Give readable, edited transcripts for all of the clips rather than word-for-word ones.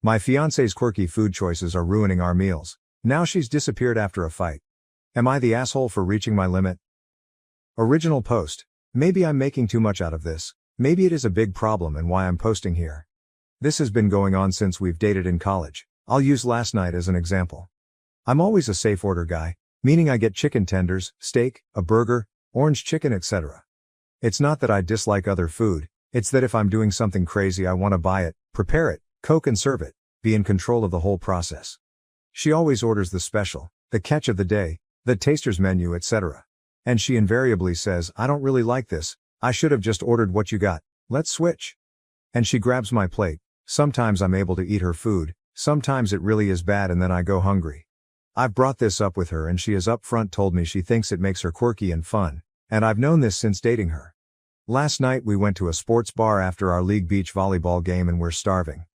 My fiancé's quirky food choices are ruining our meals. Now she's disappeared after a fight. Am I the asshole for reaching my limit? Original post. Maybe I'm making too much out of this. Maybe it is a big problem and why I'm posting here. This has been going on since we've dated in college. I'll use last night as an example. I'm always a safe order guy, meaning I get chicken tenders, steak, a burger, orange chicken, etc. It's not that I dislike other food, it's that if I'm doing something crazy I want to buy it, prepare it, cook and serve it, be in control of the whole process. She always orders the special, the catch of the day, the taster's menu, etc. And she invariably says, I don't really like this, I should have just ordered what you got, let's switch. And she grabs my plate. Sometimes I'm able to eat her food, sometimes it really is bad and then I go hungry. I've brought this up with her and she has upfront told me she thinks it makes her quirky and fun, and I've known this since dating her. Last night we went to a sports bar after our league beach volleyball game and we're starving.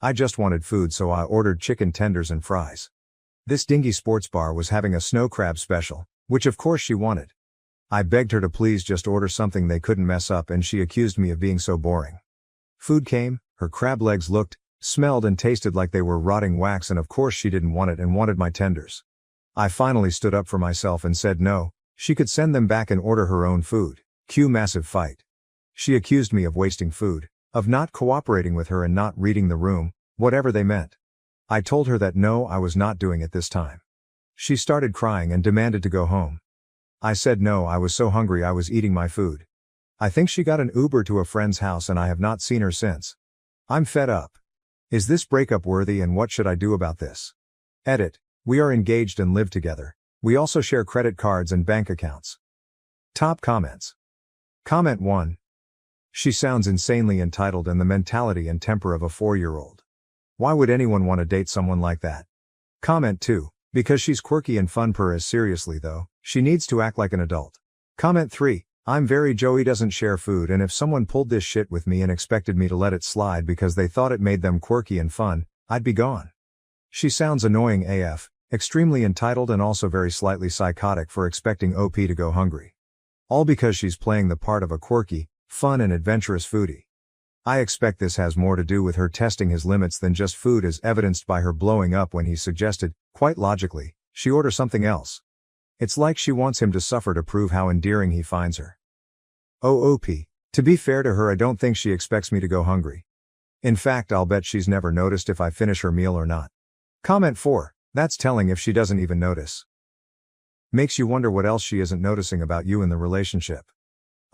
I just wanted food so I ordered chicken tenders and fries. This dingy sports bar was having a snow crab special, which of course she wanted. I begged her to please just order something they couldn't mess up and she accused me of being so boring. Food came, her crab legs looked, smelled and tasted like they were rotting wax and of course she didn't want it and wanted my tenders. I finally stood up for myself and said no, she could send them back and order her own food. Cue massive fight. She accused me of wasting food, of not cooperating with her and not reading the room, whatever they meant. I told her that no, I was not doing it this time. She started crying and demanded to go home. I said no, I was so hungry I was eating my food. I think she got an Uber to a friend's house and I have not seen her since. I'm fed up. Is this breakup worthy and what should I do about this? Edit. We are engaged and live together. We also share credit cards and bank accounts. Top comments. Comment 1. She sounds insanely entitled and the mentality and temper of a 4-year-old. Why would anyone want to date someone like that? Comment 2. Because she's quirky and fun per as seriously though, she needs to act like an adult. Comment 3. I'm very Joey doesn't share food and if someone pulled this shit with me and expected me to let it slide because they thought it made them quirky and fun, I'd be gone. She sounds annoying AF, extremely entitled and also very slightly psychotic for expecting OP to go hungry. All because she's playing the part of a quirky, fun and adventurous foodie. I expect this has more to do with her testing his limits than just food as evidenced by her blowing up when he suggested, quite logically, she order something else. It's like she wants him to suffer to prove how endearing he finds her. OOP. To be fair to her, I don't think she expects me to go hungry. In fact, I'll bet she's never noticed if I finish her meal or not. Comment 4. That's telling if she doesn't even notice. Makes you wonder what else she isn't noticing about you in the relationship.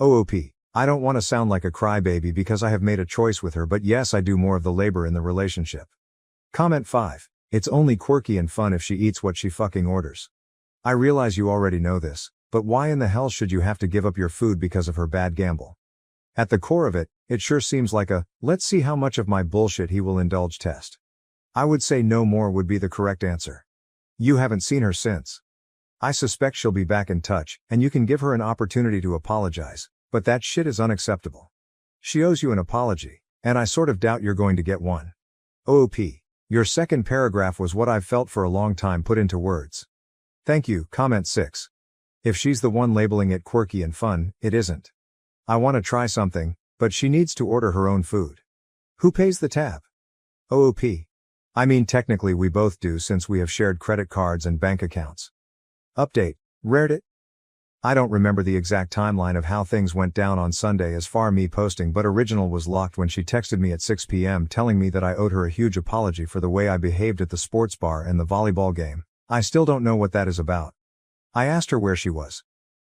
OOP. I don't want to sound like a crybaby because I have made a choice with her, but yes, I do more of the labor in the relationship. Comment 5. It's only quirky and fun if she eats what she fucking orders. I realize you already know this, but why in the hell should you have to give up your food because of her bad gamble? At the core of it, it sure seems like a, let's see how much of my bullshit he will indulge test. I would say no more would be the correct answer. You haven't seen her since. I suspect she'll be back in touch, and you can give her an opportunity to apologize, but that shit is unacceptable. She owes you an apology, and I sort of doubt you're going to get one. OOP. Your second paragraph was what I've felt for a long time put into words. Thank you. Comment 6. If she's the one labeling it quirky and fun, it isn't. I want to try something, but she needs to order her own food. Who pays the tab? OOP. I mean technically we both do since we have shared credit cards and bank accounts. Update. Reddit. I don't remember the exact timeline of how things went down on Sunday as far me posting, but original was locked when she texted me at 6 p.m. telling me that I owed her a huge apology for the way I behaved at the sports bar and the volleyball game. I still don't know what that is about. I asked her where she was.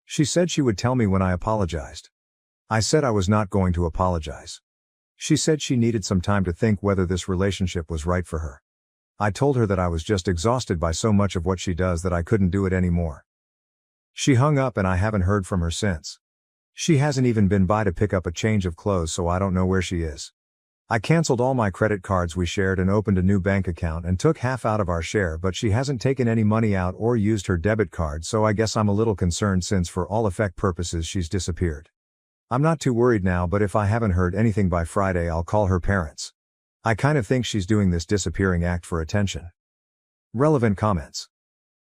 She said she would tell me when I apologized. I said I was not going to apologize. She said she needed some time to think whether this relationship was right for her. I told her that I was just exhausted by so much of what she does that I couldn't do it anymore. She hung up and I haven't heard from her since. She hasn't even been by to pick up a change of clothes, so I don't know where she is. I canceled all my credit cards we shared and opened a new bank account and took half out of our share, but she hasn't taken any money out or used her debit card, so I guess I'm a little concerned since for all effect purposes she's disappeared. I'm not too worried now, but if I haven't heard anything by Friday I'll call her parents. I kind of think she's doing this disappearing act for attention. Relevant comments.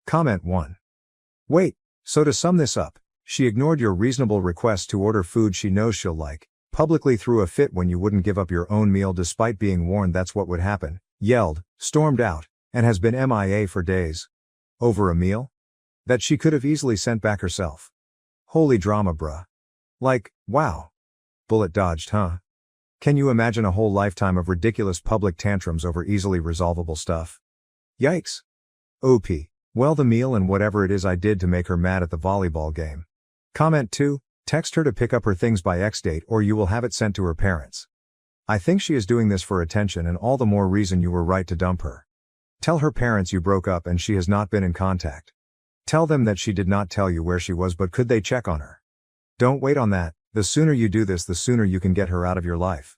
Comment 1. Wait, so to sum this up, she ignored your reasonable request to order food she knows she'll like, publicly threw a fit when you wouldn't give up your own meal despite being warned that's what would happen, yelled, stormed out, and has been MIA for days. Over a meal? That she could have easily sent back herself. Holy drama, bruh. Like, wow. Bullet dodged, huh? Can you imagine a whole lifetime of ridiculous public tantrums over easily resolvable stuff? Yikes. OP. Well, the meal and whatever it is I did to make her mad at the volleyball game. Comment 2. Text her to pick up her things by X date or you will have it sent to her parents. I think she is doing this for attention and all the more reason you were right to dump her. Tell her parents you broke up and she has not been in contact. Tell them that she did not tell you where she was but could they check on her. Don't wait on that, the sooner you do this the sooner you can get her out of your life.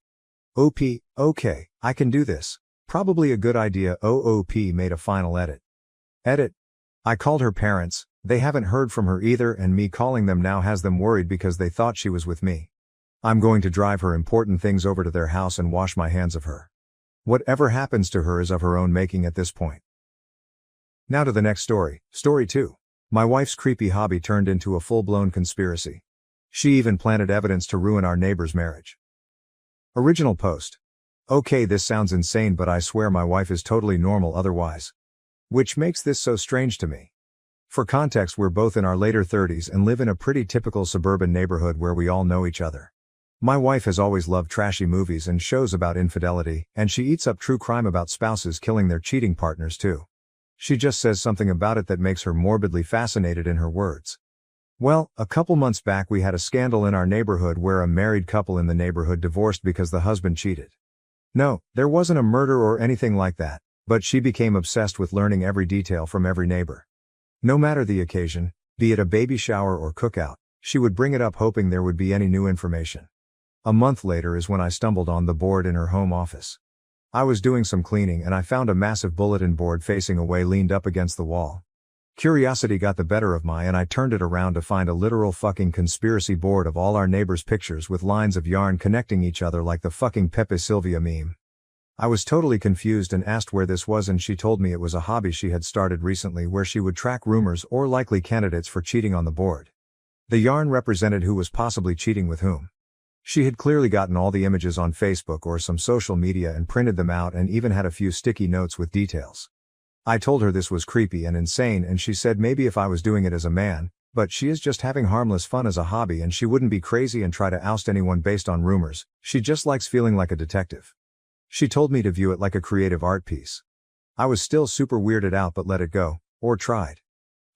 OP, okay, I can do this. Probably a good idea. OOP made a final edit. Edit. I called her parents, they haven't heard from her either and me calling them now has them worried because they thought she was with me. I'm going to drive her important things over to their house and wash my hands of her. Whatever happens to her is of her own making at this point. Now to the next story, story 2. My wife's creepy hobby turned into a full-blown conspiracy. She even planted evidence to ruin our neighbor's marriage. Original post. Okay, this sounds insane but I swear my wife is totally normal otherwise. Which makes this so strange to me. For context, we're both in our later 30s and live in a pretty typical suburban neighborhood where we all know each other. My wife has always loved trashy movies and shows about infidelity, and she eats up true crime about spouses killing their cheating partners too. She just says something about it that makes her morbidly fascinated in her words. Well, a couple months back we had a scandal in our neighborhood where a married couple in the neighborhood divorced because the husband cheated. No, there wasn't a murder or anything like that, but she became obsessed with learning every detail from every neighbor. No matter the occasion, be it a baby shower or cookout, she would bring it up hoping there would be any new information. A month later is when I stumbled on the board in her home office. I was doing some cleaning and I found a massive bulletin board facing away leaned up against the wall. Curiosity got the better of my and I turned it around to find a literal fucking conspiracy board of all our neighbors' pictures with lines of yarn connecting each other like the fucking Pepe Sylvia meme. I was totally confused and asked where this was and she told me it was a hobby she had started recently where she would track rumors or likely candidates for cheating on the board. The yarn represented who was possibly cheating with whom. She had clearly gotten all the images on Facebook or some social media and printed them out and even had a few sticky notes with details. I told her this was creepy and insane and she said maybe if I was doing it as a man, but she is just having harmless fun as a hobby and she wouldn't be crazy and try to oust anyone based on rumors, she just likes feeling like a detective. She told me to view it like a creative art piece. I was still super weirded out but let it go, or tried.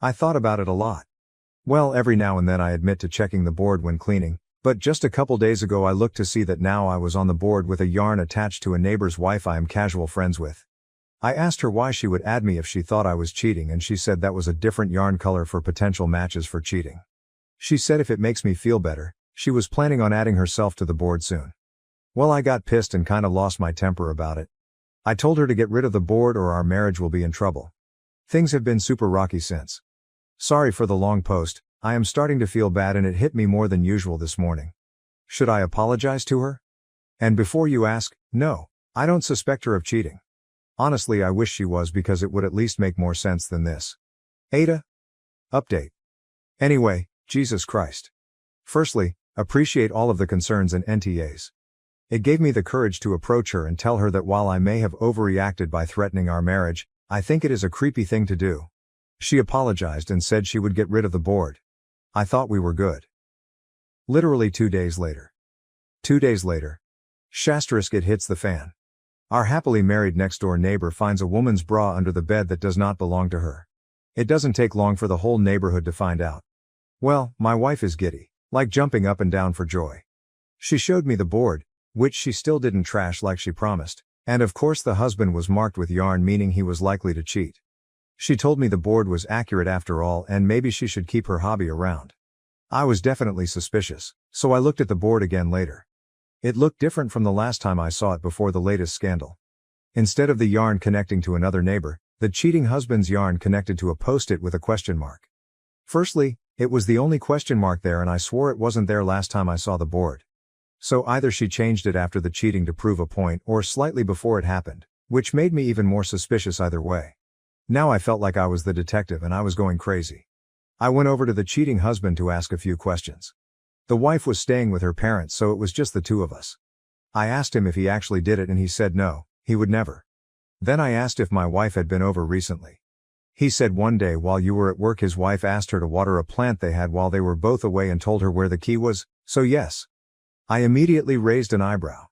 I thought about it a lot. Well, every now and then I admit to checking the board when cleaning, but just a couple days ago I looked to see that now I was on the board with a yarn attached to a neighbor's wife I am casual friends with. I asked her why she would add me if she thought I was cheating and she said that was a different yarn color for potential matches for cheating. She said if it makes me feel better, she was planning on adding herself to the board soon. Well, I got pissed and kinda lost my temper about it. I told her to get rid of the board or our marriage will be in trouble. Things have been super rocky since. Sorry for the long post, I am starting to feel bad and it hit me more than usual this morning. Should I apologize to her? And before you ask, no, I don't suspect her of cheating. Honestly, I wish she was because it would at least make more sense than this. Ada? Update. Anyway, Jesus Christ. Firstly, appreciate all of the concerns and NTAs. It gave me the courage to approach her and tell her that while I may have overreacted by threatening our marriage, I think it is a creepy thing to do. She apologized and said she would get rid of the board. I thought we were good. Literally 2 days later. 2 days later. Shasterisk, it hits the fan. Our happily married next-door neighbor finds a woman's bra under the bed that does not belong to her. It doesn't take long for the whole neighborhood to find out. Well, my wife is giddy, like jumping up and down for joy. She showed me the board, which she still didn't trash like she promised, and of course the husband was marked with yarn meaning he was likely to cheat. She told me the board was accurate after all and maybe she should keep her hobby around. I was definitely suspicious, so I looked at the board again later. It looked different from the last time I saw it before the latest scandal. Instead of the yarn connecting to another neighbor, the cheating husband's yarn connected to a post-it with a question mark. Firstly, it was the only question mark there and I swore it wasn't there last time I saw the board. So either she changed it after the cheating to prove a point or slightly before it happened, which made me even more suspicious either way. Now I felt like I was the detective and I was going crazy. I went over to the cheating husband to ask a few questions. The wife was staying with her parents so it was just the two of us. I asked him if he actually did it and he said no, he would never. Then I asked if my wife had been over recently. He said one day while you were at work his wife asked her to water a plant they had while they were both away and told her where the key was, so yes. I immediately raised an eyebrow.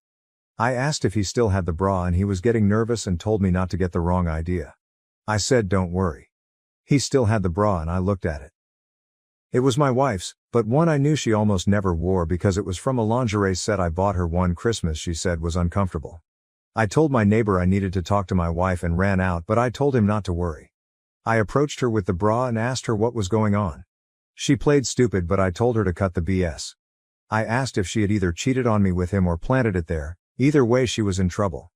I asked if he still had the bra and he was getting nervous and told me not to get the wrong idea. I said don't worry. He still had the bra and I looked at it. It was my wife's, but one I knew she almost never wore because it was from a lingerie set I bought her one Christmas she said was uncomfortable. I told my neighbor I needed to talk to my wife and ran out but I told him not to worry. I approached her with the bra and asked her what was going on. She played stupid but I told her to cut the BS. I asked if she had either cheated on me with him or planted it there, either way she was in trouble.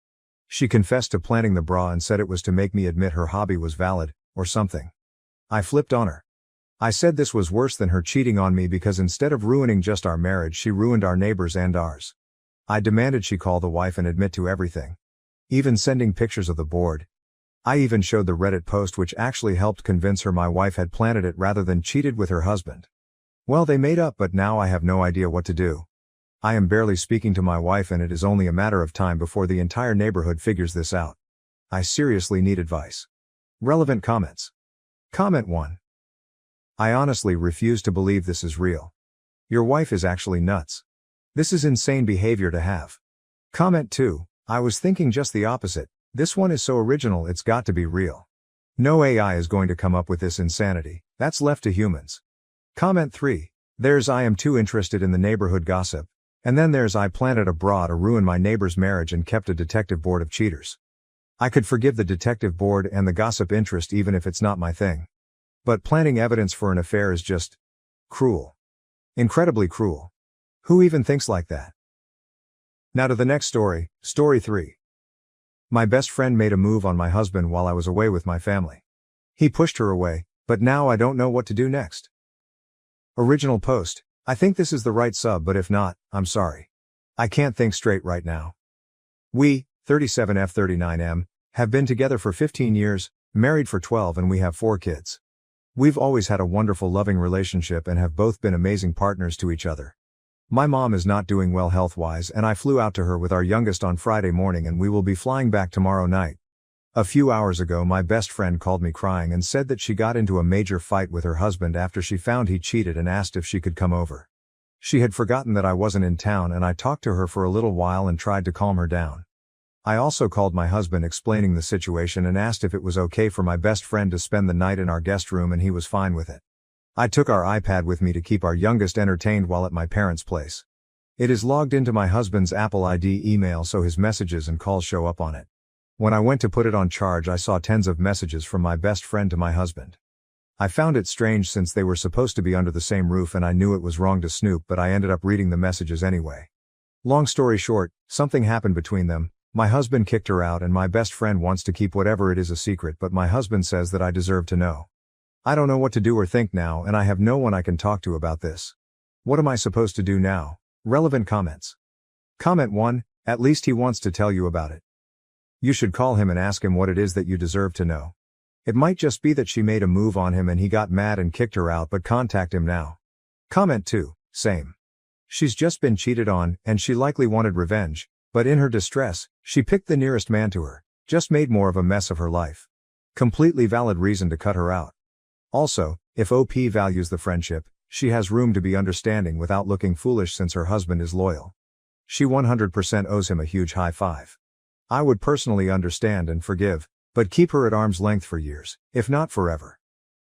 She confessed to planting the bra and said it was to make me admit her hobby was valid, or something. I flipped on her. I said this was worse than her cheating on me because instead of ruining just our marriage she ruined our neighbors and ours. I demanded she call the wife and admit to everything. Even sending pictures of the board. I even showed the Reddit post which actually helped convince her my wife had planted it rather than cheated with her husband. Well, they made up but now I have no idea what to do. I am barely speaking to my wife and it is only a matter of time before the entire neighborhood figures this out. I seriously need advice. Relevant comments. Comment 1. I honestly refuse to believe this is real. Your wife is actually nuts. This is insane behavior to have. Comment 2. I was thinking just the opposite. This one is so original it's got to be real. No AI is going to come up with this insanity, that's left to humans. Comment 3. There's I am too interested in the neighborhood gossip. And then there's I planted a bra to ruin my neighbor's marriage and kept a detective board of cheaters. I could forgive the detective board and the gossip interest even if it's not my thing. But planting evidence for an affair is just cruel. Incredibly cruel. Who even thinks like that? Now to the next story, story 3. My best friend made a move on my husband while I was away with my family. He pushed her away, but now I don't know what to do next. Original post. I think this is the right sub but if not, I'm sorry. I can't think straight right now. We, 37F39M, have been together for 15 years, married for 12 and we have 4 kids. We've always had a wonderful loving relationship and have both been amazing partners to each other. My mom is not doing well health-wise and I flew out to her with our youngest on Friday morning and we will be flying back tomorrow night. A few hours ago my best friend called me crying and said that she got into a major fight with her husband after she found he cheated and asked if she could come over. She had forgotten that I wasn't in town and I talked to her for a little while and tried to calm her down. I also called my husband explaining the situation and asked if it was okay for my best friend to spend the night in our guest room and he was fine with it. I took our iPad with me to keep our youngest entertained while at my parents' place. It is logged into my husband's Apple ID email so his messages and calls show up on it. When I went to put it on charge I saw tens of messages from my best friend to my husband. I found it strange since they were supposed to be under the same roof and I knew it was wrong to snoop but I ended up reading the messages anyway. Long story short, something happened between them, my husband kicked her out and my best friend wants to keep whatever it is a secret but my husband says that I deserve to know. I don't know what to do or think now and I have no one I can talk to about this. What am I supposed to do now? Relevant comments. Comment 1, at least he wants to tell you about it. You should call him and ask him what it is that you deserve to know. It might just be that she made a move on him and he got mad and kicked her out but contact him now. Comment 2, same. She's just been cheated on and she likely wanted revenge, but in her distress, she picked the nearest man to her, just made more of a mess of her life. Completely valid reason to cut her out. Also, if OP values the friendship, she has room to be understanding without looking foolish since her husband is loyal. She 100% owes him a huge high five. I would personally understand and forgive, but keep her at arm's length for years, if not forever.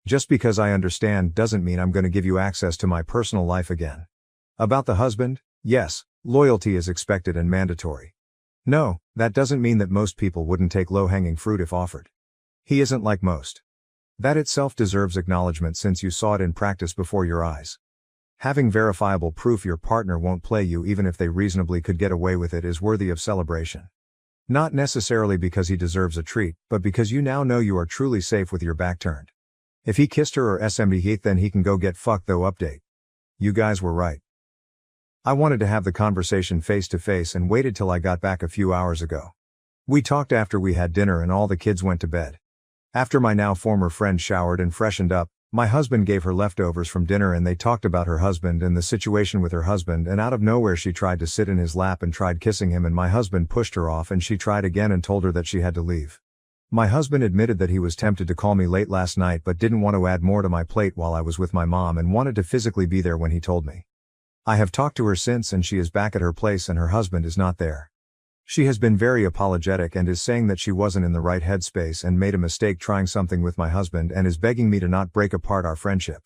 Just because I understand doesn't mean I'm going to give you access to my personal life again. About the husband, yes, loyalty is expected and mandatory. No, that doesn't mean that most people wouldn't take low-hanging fruit if offered. He isn't like most. That itself deserves acknowledgement since you saw it in practice before your eyes. Having verifiable proof your partner won't play you even if they reasonably could get away with it is worthy of celebration. Not necessarily because he deserves a treat, but because you now know you are truly safe with your back turned. If he kissed her or SM'd Heath then he can go get fucked though update. You guys were right. I wanted to have the conversation face to face and waited till I got back a few hours ago. We talked after we had dinner and all the kids went to bed. After my now former friend showered and freshened up, my husband gave her leftovers from dinner and they talked about her husband and the situation with her husband and out of nowhere she tried to sit in his lap and tried kissing him and my husband pushed her off and she tried again and told her that she had to leave. My husband admitted that he was tempted to call me late last night but didn't want to add more to my plate while I was with my mom and wanted to physically be there when he told me. I have talked to her since and she is back at her place and her husband is not there. She has been very apologetic and is saying that she wasn't in the right headspace and made a mistake trying something with my husband and is begging me to not break apart our friendship.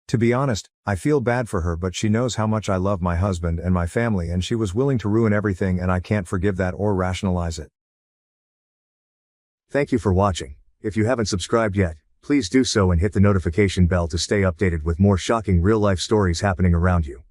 To be honest, I feel bad for her, but she knows how much I love my husband and my family and she was willing to ruin everything and I can't forgive that or rationalize it. Thank you for watching. If you haven't subscribed yet, please do so and hit the notification bell to stay updated with more shocking real-life stories happening around you.